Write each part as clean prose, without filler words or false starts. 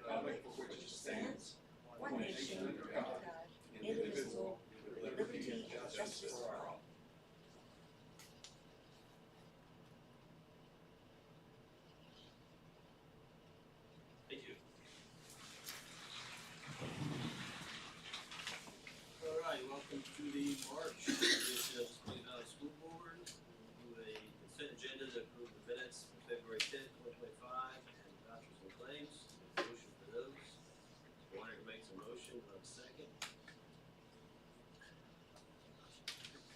republic for which it stands, one nation under God, indivisible, with liberty and justice for all. Thank you. All right, welcome to the March edition of the Spring Valley School Board. We'll do a consent agenda to approve the minutes for February 10th, 2025, and vouchers and claims. A motion for those. Warner makes a motion. Do I have a second?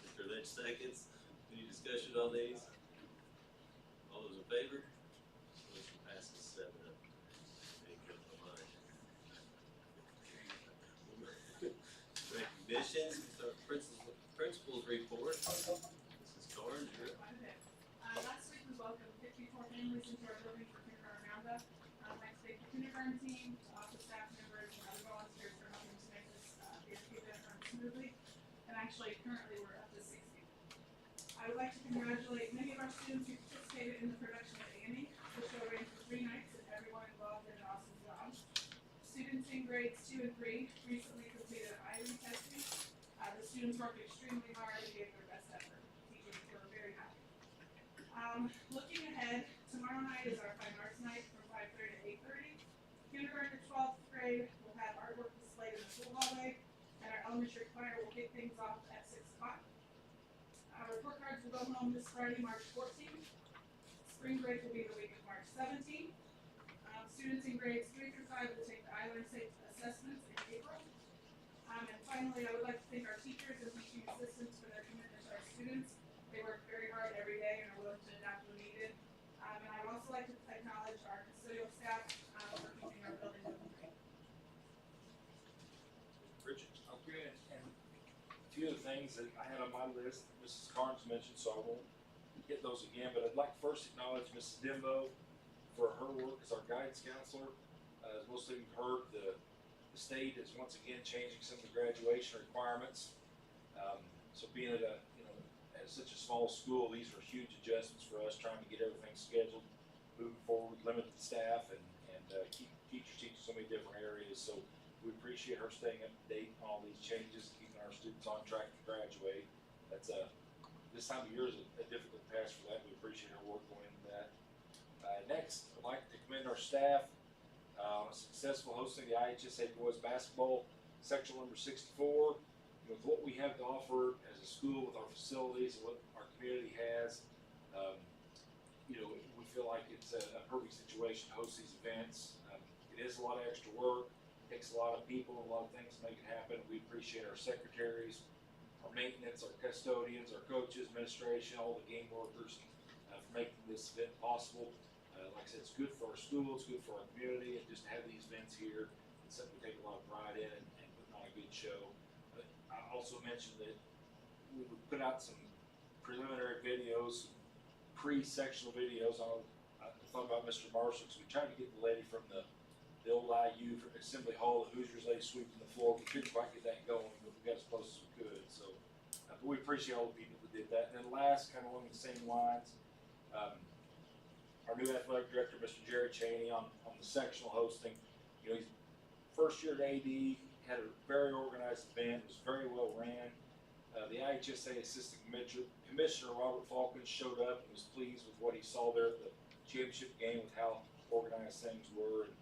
Mr. Lynch seconds. Any discussion on these? All those in favor? Motion passes 7-0. Recognitions, principals report. Mrs. Carnes, you're up. Last week we welcomed 54 families into our building for kindergarten roundup. I'd like to thank the kindergarten team, office staff members, and other volunteers for helping to make this event run smoothly. And actually, currently we're up to 60. I would like to congratulate many of our students who participated in the production of Annie. The show ran for 3 nights, and everyone involved did an awesome job. Students in grades 2 and 3 recently completed IRE testing. The students worked extremely hard and gave their best effort. Teachers were very happy. Looking ahead, tomorrow night is our Fine Arts Night from 5:30 to 8:30. Kindergarten to 12th grade will have artwork displayed in the school hallway, and our elementary choir will kick things off at 6 o'clock. Our report cards will go home this Friday, March 14th. Spring break will be the week of March 17th. Students in grades 3 through 5 will take the iLearn Safe assessments in April. And finally, I would like to thank our teachers and teaching assistants for their commitment to our students. They work very hard every day and are willing to adapt when needed. And I would also like to acknowledge our custodial staff for keeping our building open. Richard. Okay, and a few of the things that I had on my list, Mrs. Carnes mentioned, so I won't hit those again, but I'd like to first acknowledge Mrs. Dimbo for her work as our guidance counselor. As most of you heard, the state is once again changing some of the graduation requirements. So being at at such a small school, these are huge adjustments for us, trying to get everything scheduled, moving forward, limited staff, and keep teachers teaching so many different areas. So we appreciate her staying up to date on all these changes, keeping our students on track to graduate. That's this time of year is a difficult task for that. We appreciate her work going into that. Next, I'd like to commend our staff on successful hosting the IHSA boys basketball sectional number 64. With what we have to offer as a school, with our facilities and what our community has, we feel like it's a perfect situation to host these events. It is a lot of extra work, takes a lot of people, a lot of things to make it happen. We appreciate our secretaries, our maintenance, our custodians, our coaches, administration, all the game workers for making this event possible. Like I said, it's good for our school, it's good for our community, and just to have these events here, it's something we take a lot of pride in and putting on a good show. But I also mentioned that we would put out some preliminary videos, pre-sectional videos. I thought about Mr. Marshall, because we tried to get the lady from the old IU from Assembly Hall, the Hoosiers lady sweeping the floor. We couldn't quite get that going, but we got as close as we could. So but we appreciate all the people that did that. And then last, kind of along the same lines, our new athletic director, Mr. Jerry Cheney, on the sectional hosting. He's first year at AD, had a very organized event, was very well ran. The IHSA Assistant Commissioner Robert Falcons showed up and was pleased with what he saw there at the championship game with how organized things were. And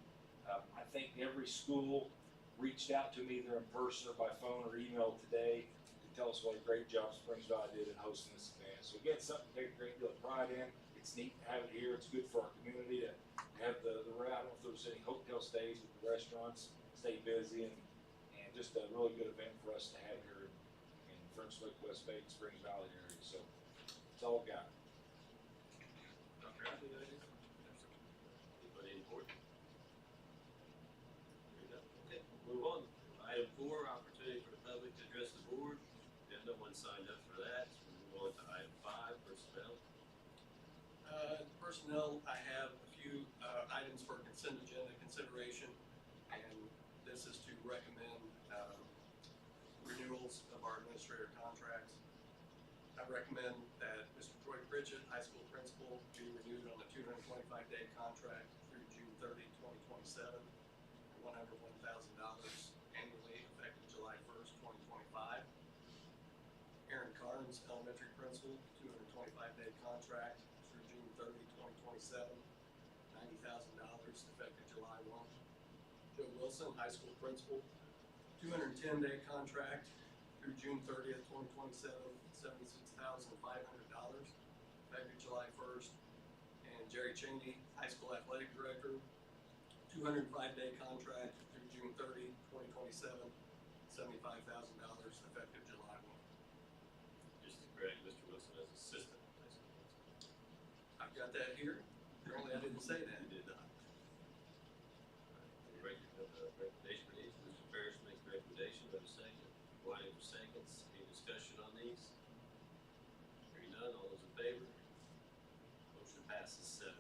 I think every school reached out to me either in person or by phone or email today to tell us what a great job Springs Valley did in hosting this event. So again, something to take a great deal of pride in. It's neat to have it here. It's good for our community to have the I don't know if there's any hotel stays with the restaurants, stay busy, and just a really good event for us to have here in French Lick, West Bay, and Springs Valley area. So that's all I've got. Dr. Ashley, anybody in board? Okay, we'll move on. Item 4, opportunity for the public to address the board. There's no one signed up for that. So we'll move on to item 5, personnel. Personnel, I have a few items for consent agenda consideration, and this is to recommend renewals of our administrator contracts. I recommend that Mr. Troy Pritchett, high school principal, be renewed on a 225-day contract through June 30, 2027. Burns, elementary principal, 225-day contract through June 30, 2027, $90,000 effective July 1. Joe Wilson, high school principal, 210-day contract through June 30th, 2027, $76,500 effective July 1st. And Jerry Cheney, high school athletic director, 205-day contract through June 30, 2027, $75,000 effective July 1. Just to correct, Mr. Wilson as assistant high school principal. I've got that here. Apparently I didn't say that. You did not. The recommendation for these, Mr. Parrish makes the recommendation, do I have a second? Whiting for seconds, any discussion on these? Hearing none, all those in favor? Motion passes 7-0.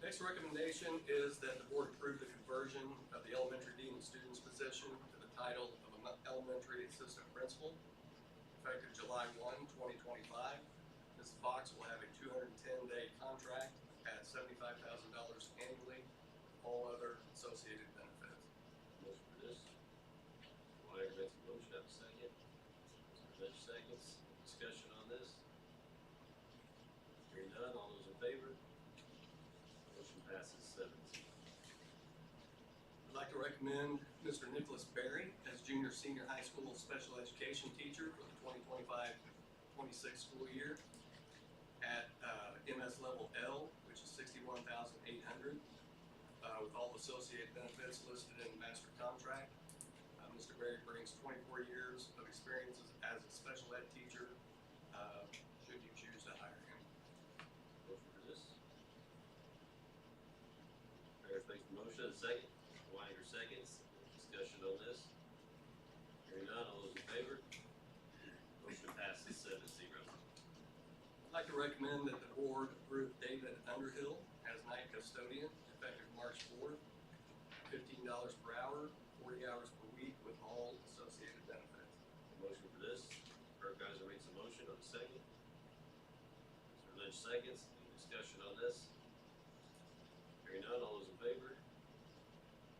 Next recommendation is that the board approve the conversion of the elementary dean of students position to the title of an elementary assistant principal effective July 1, 2025. Ms. Fox will have a 210-day contract at $75,000 annually, all other associated benefits. Motion for this. Whiting makes a motion, have a second. Mr. Lynch seconds, any discussion on this? Hearing none, all those in favor? Motion passes 7-0. I'd like to recommend Mr. Nicholas Berry as junior senior high school special education teacher for the 2025-26 school year at MS level L, which is $61,800, with all associated benefits listed in the master contract. Mr. Berry brings 24 years of experience as a special ed teacher, should you choose to hire him. Motion for this. Parrish makes the motion, a second. Whitinger seconds. Discussion on this. Hearing none, all those in favor? Motion passes 7-0. I'd like to recommend that the board approve David Underhill as night custodian effective March 4th, $15 per hour, 40 hours per week with all associated benefits. Motion for this. Burkheiser makes a motion, on the second. Mr. Lynch seconds. Any discussion on this? Hearing none, all those in favor?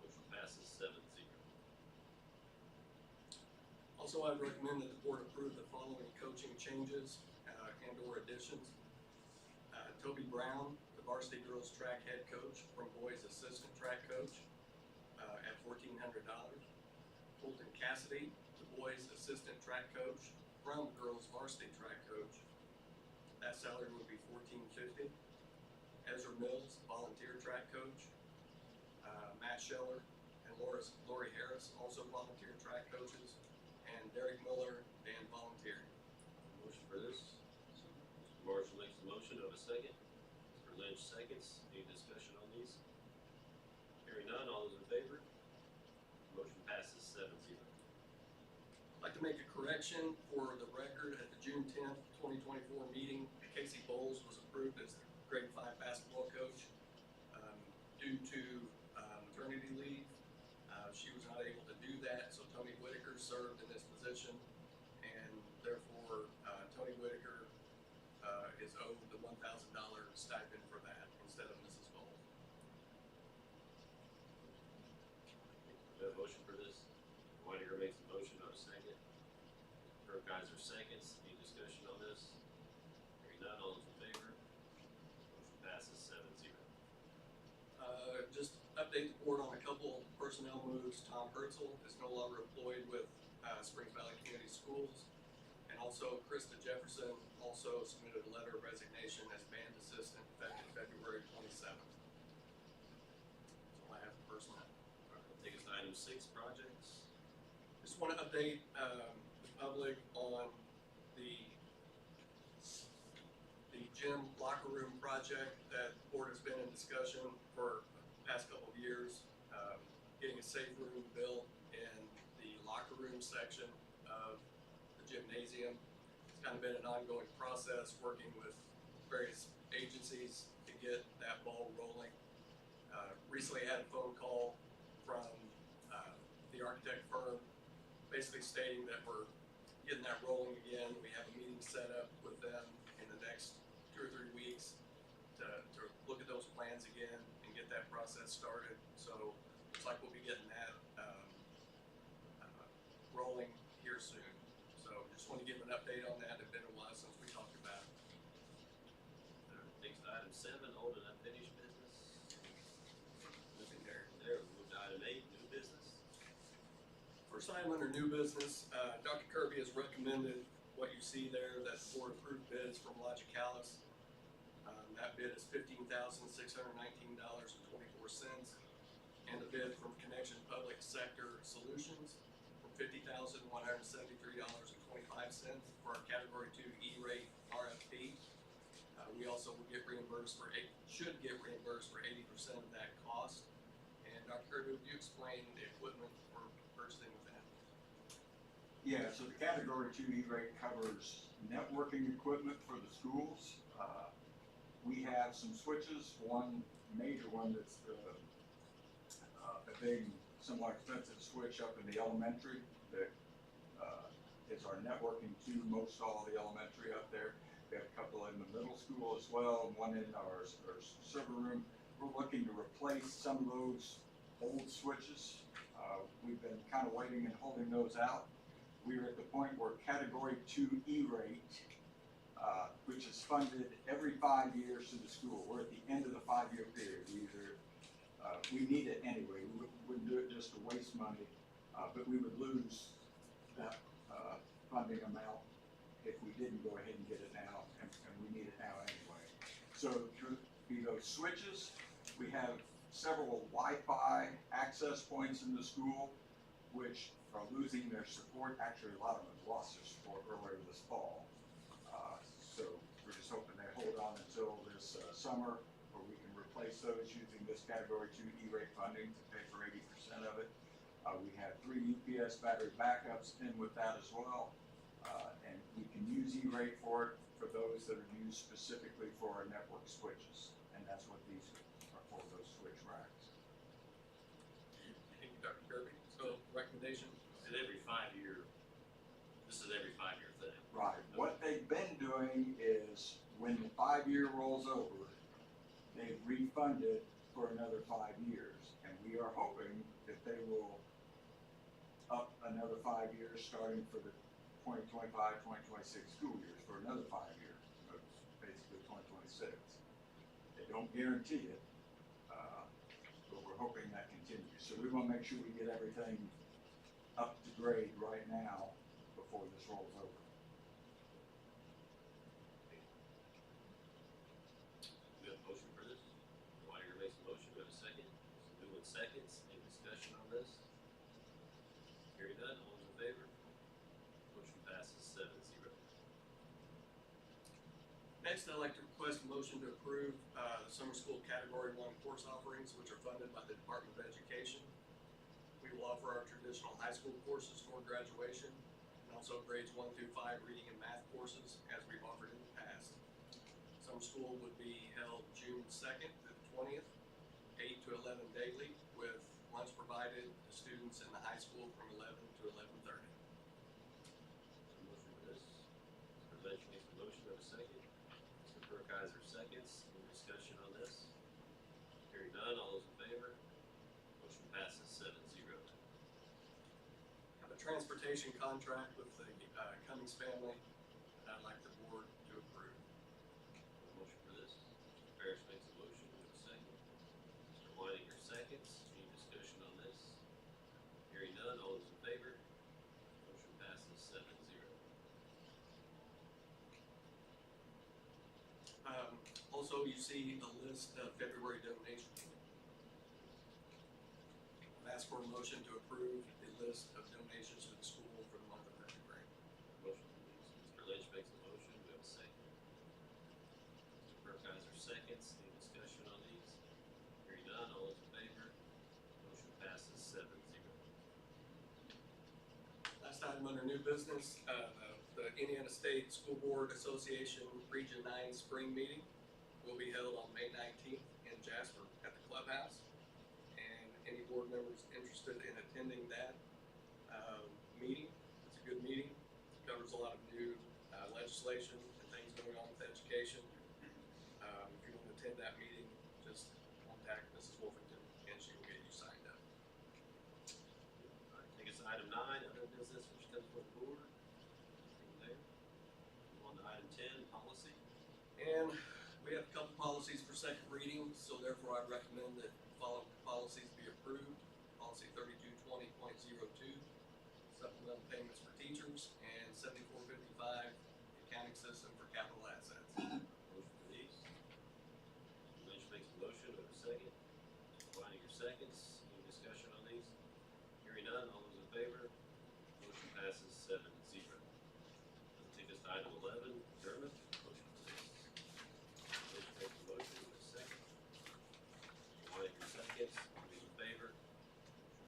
Motion passes 7-0. Also, I'd recommend that the board approve the following coaching changes and/or additions. Toby Brown, the varsity girls track head coach from boys assistant track coach at $1,400. Colton Cassidy, the boys assistant track coach from girls varsity track coach. That salary would be $1,450. Ezra Mills, volunteer track coach. Matt Scheller and Lori Harris, also volunteer track coaches. And Derek Miller, and volunteer. Motion for this. Mr. Marshall makes the motion, do I have a second? Mr. Lynch seconds. Any discussion on these? Hearing none, all those in favor? Motion passes 7-0. I'd like to make a correction for the record. At the June 10th, 2024 meeting, Casey Bowles was approved as the grade 5 basketball coach. Due to maternity leave, she was not able to do that, so Tony Whitaker served in this position, and therefore Tony Whitaker is owed the $1,000 stipend for that instead of Mrs. Bowles. Do I have a motion for this? Whitinger makes the motion, do I have a second? Burkheiser seconds. Any discussion on this? Hearing none, all those in favor? Motion passes 7-0. Just update the board on a couple personnel moves. Tom Herzl is no longer employed with Springs Valley Community Schools. And also Krista Jefferson also submitted a letter of resignation as band assistant effective February 27th. That's all I have for personnel. All right, take us to item 6, projects. Just want to update the public on the gym locker room project that the board has been in discussion for the past couple of years. Getting a safe room built in the locker room section of the gymnasium. It's kind of been an ongoing process, working with various agencies to get that ball rolling. Recently had a phone call from the architect firm basically stating that we're getting that rolling again. We have a meeting set up with them in the next 2 or 3 weeks to look at those plans again and get that process started. So looks like we'll be getting that rolling here soon. So just just want to give an update on that. It's been a while since we talked about it. Next item 7, old and unfinished business. Nothing there. There, we moved to item 8, new business. First item under new business, Dr. Kirby has recommended what you see there, that board approved bids from Logicalis. That bid is $15,619.24, and a bid from Connection Public Sector Solutions for $50,173.25 for our Category 2 E-rate RFP. We also will get reimbursed should get reimbursed for 80% of that cost. And Dr. Kirby, would you explain the equipment we're purchasing with that? Yeah, so the Category 2 E-rate covers networking equipment for the schools. We have some switches, one major one that's a big, somewhat expensive switch up in the elementary that is our networking to most all of the elementary up there. We have a couple in the middle school as well, and one in our server room. We're looking to replace some of those old switches. We've been kind of waiting and holding those out. We're at the point where Category 2 E-rate, which is funded every 5 years to the school. We're at the end of the 5-year period. We need it anyway. We wouldn't do it just to waste money, but we would lose that funding amount if we didn't go ahead and get it now, and we need it now anyway. So through those switches, we have several Wi-Fi access points in the school, which are losing their support. Actually, a lot of them lost their support earlier this fall. So we're just hoping they hold on until this summer, where we can replace those using this Category 2 E-rate funding to pay for 80% of it. We have 3 UPS battery backups in with that as well. And we can use E-rate for it for those that are used specifically for our network switches. And that's what these are for, those switch racks. Thank you, Dr. Kirby. So recommendation? This is every 5-year thing. Right. What they've been doing is when the 5-year rolls over, they've refunded for another 5 years. And we are hoping that they will up another 5 years starting for the 2025, 2026 school years for another 5 years, so it's basically 2026. They don't guarantee it, but we're hoping that continues. So we want to make sure we get everything up to grade right now before this rolls over. We have a motion for this? Whitehair makes a motion, we have a second. Newland seconds, any discussion on this? Hearing none, all those in favor? Motion passes 7-0. Next, I'd like to request a motion to approve the summer school Category 1 course offerings, which are funded by the Department of Education. We will offer our traditional high school courses for graduation, and also grades 1 through 5 reading and math courses, as we've offered in the past. Summer school would be held June 2nd to the 20th, 8 to 11 daily, with lunch provided to students in the high school from 11 to 11:30. Motion for this. Mr. Lynch makes a motion, we have a second. Mr. Burkeiser seconds, any discussion on this? Hearing none, all those in favor? Motion passes 7-0. Have a transportation contract with the Cummings family that I'd like the board to approve. Motion for this. Mr. Parrish makes a motion, we have a second. Mr. Whitehair seconds, any discussion on this? Hearing none, all those in favor? Motion passes 7-0. Also, you see the list of February donations. I've asked for a motion to approve the list of donations to the school for the month of February. Motion please. Mr. Lynch makes a motion, we have a second. Mr. Burkeiser seconds, any discussion on these? Hearing none, all those in favor? Motion passes 7-0. Last item under new business, the Indiana State School Board Association Region 9 Spring Meeting will be held on May 19th in Jasper at the clubhouse. And any board members interested in attending that meeting, it's a good meeting. It covers a lot of new legislation and things going on with education. If you want to attend that meeting, just contact Mrs. Wolfington and she will get you signed up. All right, take us to item 9, other business which comes from the board. Anything And we have a couple policies for second reading, so therefore I recommend that the following policies be approved. Policy 3220.02, supplemental payments for teachers, and 7455, accounting system for capital assets. Motion for these. Lynch makes a motion, or a second. Finding your seconds. Any discussion on these? Hearing none, all those in favor? Motion passes 7-0. Let's take us to item 11,